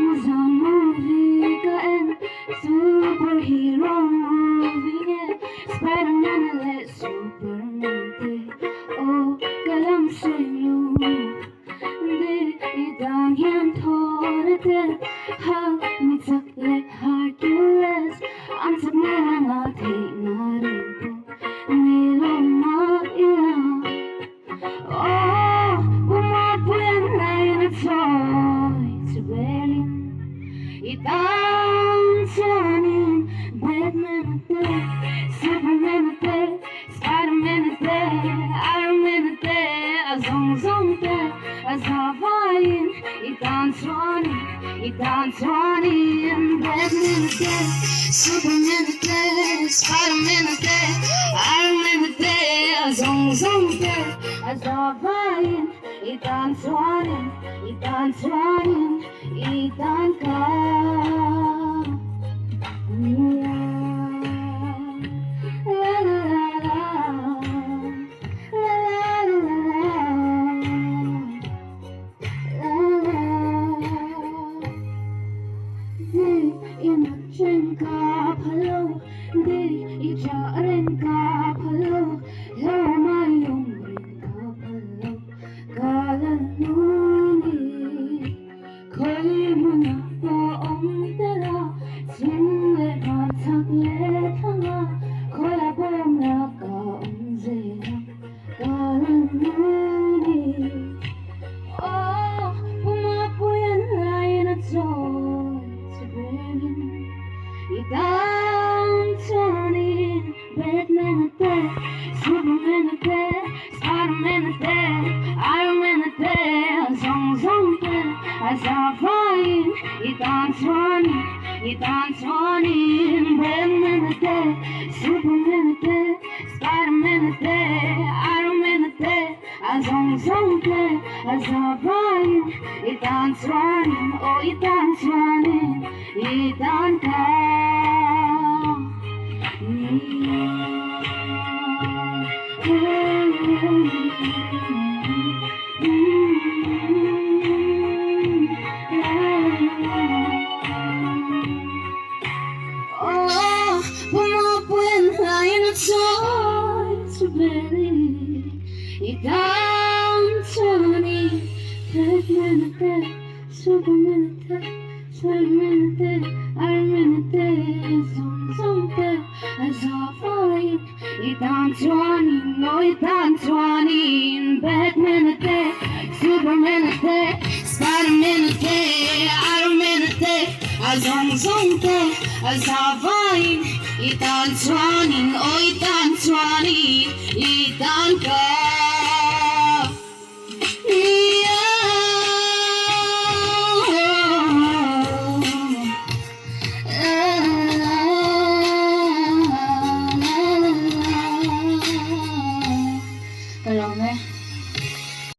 movie ka and superhero movie Spider-Man let Superman oh kalam sa'yo Hindi itang yan torete How me took like Hercules Ang sabi ng ating narin po Nilong mailang Oh, bumabuyan na yun at so'y Sibelin Itang sanin Batman at Superman at Spider-Man at Iron Man at Azong-zong at Azavayin Itang sanin Batman at Superman at Spider-Man at Iron Man at Azong-zong at Azavayin Itang sanin Itang ka Inatchen ka palo Di ijarin ka palo Lamayong rin ka palo Kalanuni Ko'y mga poong tala Sinle mataglet hanga Ko'y abong nakaong zera Kalanuni Oh, pumapuyan layan at so'y Sibelin Itang sanin Batman at Superman at Spider-Man at Iron Man at Azong-zong at Azavayin Itang sanin Batman at Superman at Spider-Man at Iron Man at Azong-zong at Azavayin Itang sanin oh itang sanin Itang ka Oh, pumapuyan layan at so'y Sibelin Itang sanin Batman at Superman at Spider-Man at Iron Man at Azong-zong at Azavayin Itang sanin oh itang sanin Batman at Superman at Spider-Man at Iron Man at Azong-zong at Azavayin Itang sanin oh itang sanin Itang ka